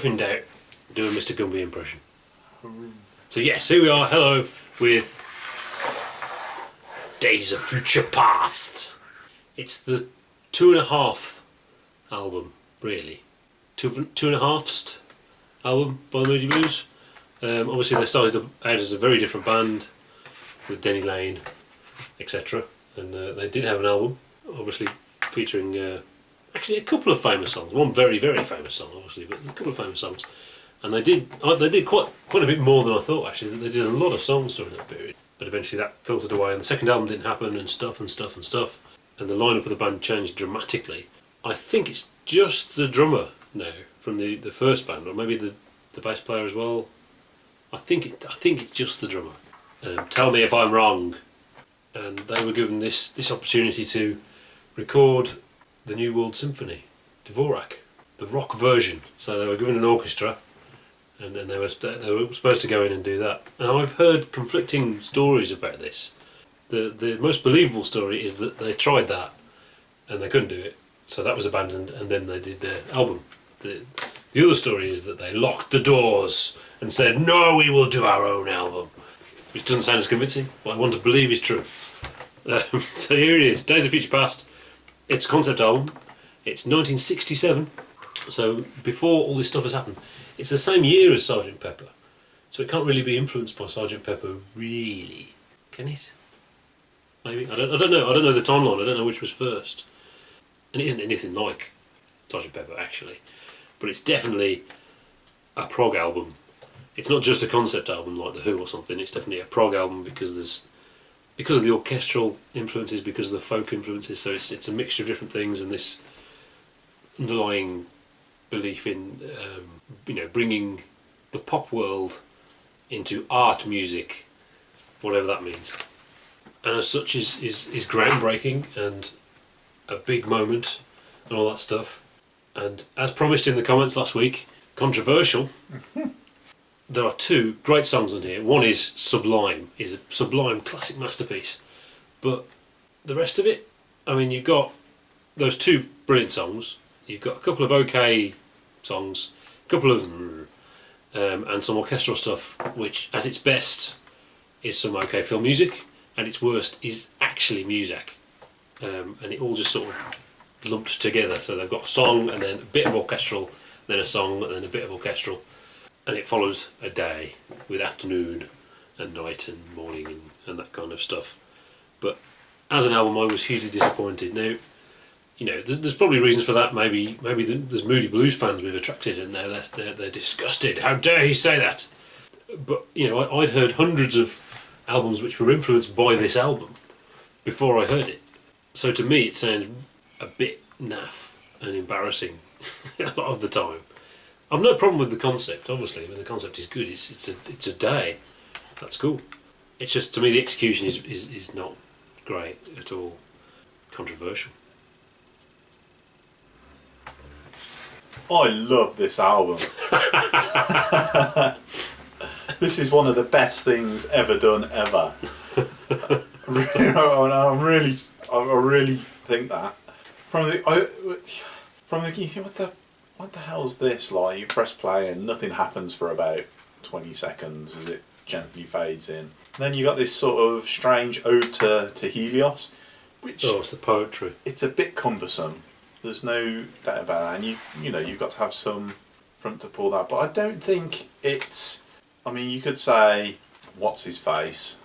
if in doubt, do a Mr. Gumby impression. So yes, here we are, hello, with Days of Future Past. It's the 2.5 album, really. 2.5th album by the Moody Blues. Obviously they started out as a very different band with Denny Lane, etc. And they did have an album, obviously featuring actually a couple of famous songs. One very, very famous song, obviously, but a couple of famous songs. And they did quite a bit more than I thought, actually. They did a lot of songs during that period. But eventually that filtered away, and the second album didn't happen, and stuff. And the lineup of the band changed dramatically. I think it's just the drummer now from the first band, or maybe the bass player as well. I think it's just the drummer. Tell me if I'm wrong. And they were given this opportunity to record the New World Symphony, Dvorak, the rock version. So they were given an orchestra, and they were supposed to go in and do that. And I've heard conflicting stories about this. The most believable story is that they tried that and they couldn't do it, so that was abandoned, and then they did their album. The other story is that they locked the doors and said, no, we will do our own album, which doesn't sound as convincing, but I want to believe is true. So here it is, Days of Future Past. It's a concept album. It's 1967, so before all this stuff has happened. It's the same year as Sgt. Pepper, so it can't really be influenced by Sgt. Pepper, really, can it? Maybe. I don't know. I don't know the timeline. I don't know which was first. And it isn't anything like Sgt. Pepper, actually. But it's definitely a prog album. It's not just a concept album like The Who or something. It's definitely a prog album because of the orchestral influences, because of the folk influences. So it's a mixture of different things, and this underlying belief in bringing the pop world into art music, whatever that means. And as such is groundbreaking and a big moment and all that stuff. And as promised in the comments last week, controversial. There are two great songs on here. One is Sublime, is a sublime classic masterpiece. But the rest of it, I mean, you've got those two brilliant songs, you've got a couple of okay songs, a couple of and some orchestral stuff, which at its best is some okay film music, and its worst is actually music, and it all just sort of lumped together. So they've got a song and then a bit of orchestral, then a song and then a bit of orchestral, and it follows a day with afternoon and night and morning and that kind of stuff. But as an album, I was hugely disappointed. Now, there's probably reasons for that. Maybe there's Moody Blues fans we've attracted, and now they're disgusted. How dare he say that? But I'd heard hundreds of albums which were influenced by this album before I heard it. So to me it sounds a bit naff and embarrassing a lot of the time. I've no problem with the concept, obviously. I mean, the concept is good. It's a day. That's cool. It's just, to me, the execution is not great at all. Controversial. I love this album. This is one of the best things ever done, ever. I really think that. From the you think, what the hell's this? Like, you press play and nothing happens for about 20 seconds as it gently fades in. And then you got this sort of strange ode to Helios, which it's the poetry. It's a bit cumbersome. There's no doubt about that, and you've got to have some front to pull that. But I don't think it's. I mean, you could say, what's his face?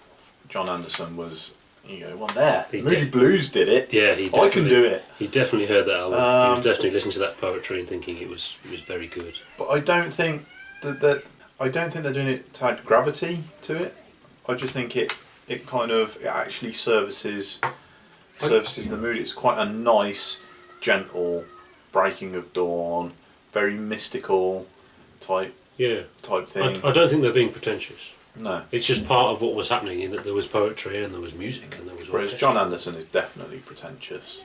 John Anderson was. One there. Moody Blues did it. Yeah, I can do it. He definitely heard that album. He was definitely listening to that poetry and thinking it was very good. But I don't think that they're doing it to add gravity to it. I just think it actually services the mood. It's quite a nice, gentle breaking of dawn, very mystical type thing. I don't think they're being pretentious. No. It's just part of what was happening, in that there was poetry and there was music and there was Whereas orchestra. John Anderson is definitely pretentious.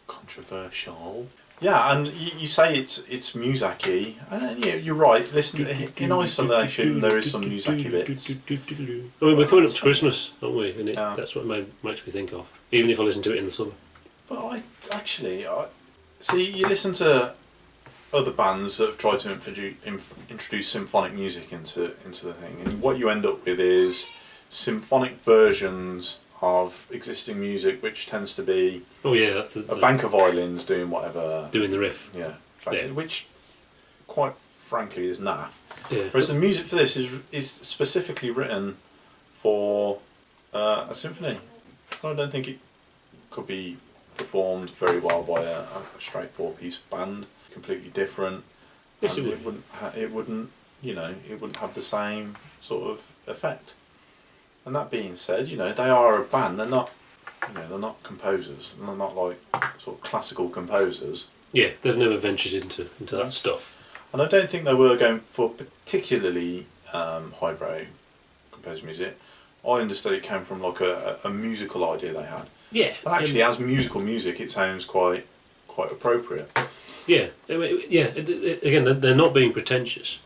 Controversial. Yeah, and you say it's music-y, and you're right. Listen, in isolation there is some music-y bits. I mean, we're coming up to Christmas, aren't we? And that's what makes me think of, even if I listen to it in the summer. But see, you listen to other bands that have tried to introduce symphonic music into the thing, and what you end up with is symphonic versions of existing music, which tends to be that's a bank of violins doing whatever, doing the riff. Yeah, which quite frankly is naff. Yeah. Whereas the music for this is specifically written for a symphony. I don't think it could be performed very well by a straight 4-piece band. Completely different. Yes, and it would. it wouldn't have the same sort of effect. And that being said, they are a band. They're not composers. They're not like sort of classical composers. Yeah, they've never ventured into that stuff. And I don't think they were going for particularly highbrow composed music. I understood it came from like a musical idea they had. Yeah. And actually, as musical music, it sounds quite appropriate. Yeah, again, they're not being pretentious.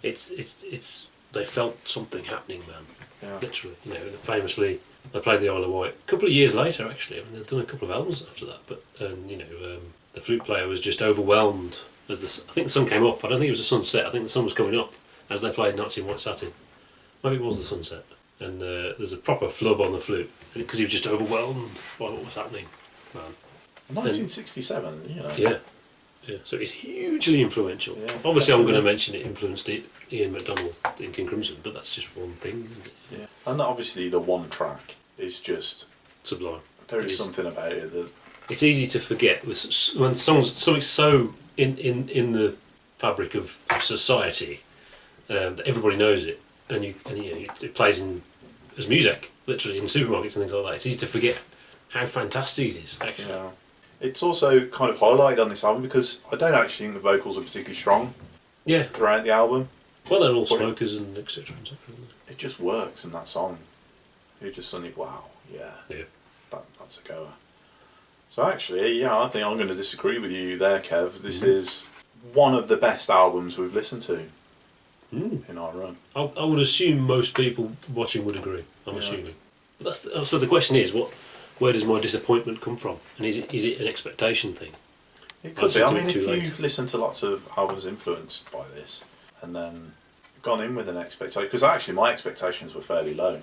It's they felt something happening, man. Yeah. Literally, famously, they played the Isle of Wight a couple of years later. Actually, I mean, they've done a couple of albums after that. But the flute player was just overwhelmed as I think the sun came up. I don't think it was the sunset. I think the sun was coming up as they played Nazi in White Satin. Maybe it was the sunset. And there's a proper flub on the flute because he was just overwhelmed by what was happening, man. 1967, Yeah. Yeah, so it's hugely influential. Yeah, obviously, I'm going to mention it influenced Ian MacDonald in King Crimson, but that's just one thing, isn't it? Yeah, and obviously the one track is just Sublime. There is something about it that it's easy to forget when something's so in the fabric of society that everybody knows it, and it plays as music, literally in supermarkets and things like that. It's easy to forget how fantastic it is, actually. Yeah. It's also kind of highlighted on this album because I don't actually think the vocals are particularly strong. Yeah. Throughout the album. Well, they're all smokers and etc. It just works in that song. You just suddenly, wow, yeah. Yeah. That's a goer. So actually, I think I'm going to disagree with you there, Kev. This is one of the best albums we've listened to in our run. I would assume most people watching would agree. I'm assuming. But so the question is, where does my disappointment come from? And is it an expectation thing? It could be. I mean, if you've listened to lots of albums influenced by this, and then gone in with an expectation, because actually my expectations were fairly low.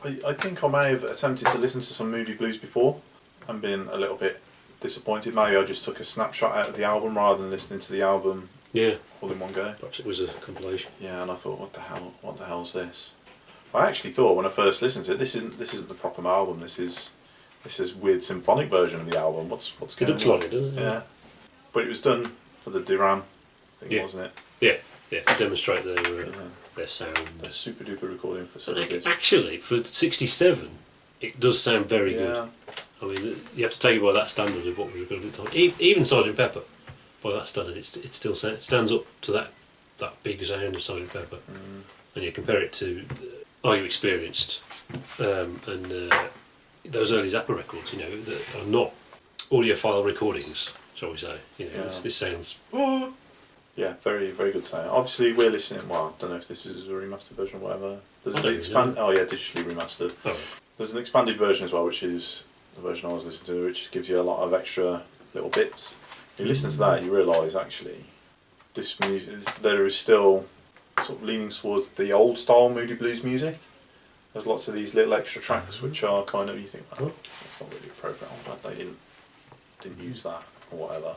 I think I may have attempted to listen to some Moody Blues before and been a little bit disappointed. Maybe I just took a snapshot out of the album rather than listening to the album all in one go. Perhaps it was a compilation. Yeah, and I thought, what the hell's this? I actually thought when I first listened to it, this isn't the proper album. This is weird symphonic version of the album. What's going on? It looks like it, doesn't it? Yeah, but it was done for the Duran thing, wasn't it? Yeah, to demonstrate their sound. Their super duper recording facilities. Actually, for '67, it does sound very good. I mean, you have to take it by that standard of what was recorded at the time. Even Sgt. Pepper, by that standard, it still stands up to that big sound of Sgt. Pepper. And you compare it to Are You Experienced and those early Zappa records, that are not audiophile recordings, shall we say. This sounds. Yeah, very, very good sound. Obviously, we're listening. Well, I don't know if this is a remastered version or whatever. There's an digitally remastered. Oh. There's an expanded version as well, which is the version I was listening to, which gives you a lot of extra little bits. You listen to that, you realise actually, this music there is still sort of leaning towards the old style Moody Blues music. There's lots of these little extra tracks which are kind of, you think, well, that's not really appropriate. I'm glad they didn't use that or whatever.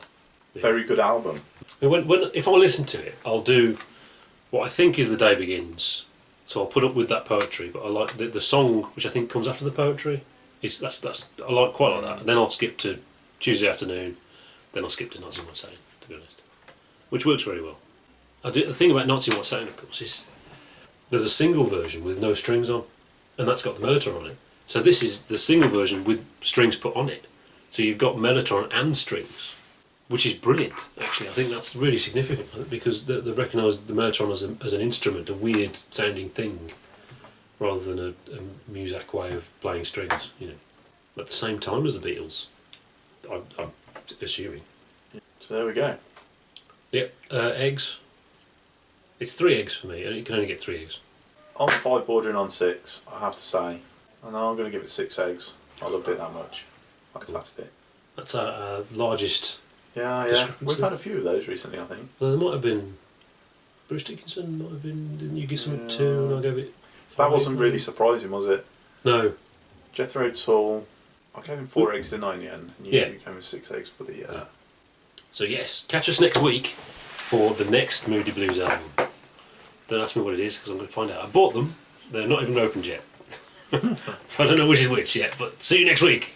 Yeah. Very good album. If I listen to it, I'll do what I think is The Day Begins. So I'll put up with that poetry, but I like the song which I think comes after the poetry. I like quite like that. And then I'll skip to Tuesday Afternoon. Then I'll skip to Nazi White Satin, to be honest, which works very well. The thing about Nazi White Satin, of course, is there's a single version with no strings on, and that's got the mellotron on it. So this is the single version with strings put on it. So you've got mellotron and strings, which is brilliant, actually. I think that's really significant because they recognise the mellotron as an instrument, a weird sounding thing, rather than a Muzak way of playing strings, at the same time as the Beatles, I'm assuming. So there we go. Yep, eggs. It's 3 eggs for me, and you can only get 3 eggs. On 5 bordering on 6, I have to say. And I'm going to give it 6 eggs. I loved it that much. Fantastic. That's our largest Yeah. discrepancy. We've had a few of those recently, I think. Well, there might have been Bruce Dickinson. Might have been. Didn't you give some 2 and I gave it 5? That wasn't really surprising, was it? No. Jethro Tull, I gave him 4 eggs, didn't I, in the end? And you gave him 6 eggs for the... So yes, catch us next week for the next Moody Blues album. Don't ask me what it is because I'm going to find out. I bought them. They're not even opened yet. So I don't know which is which yet, but see you next week.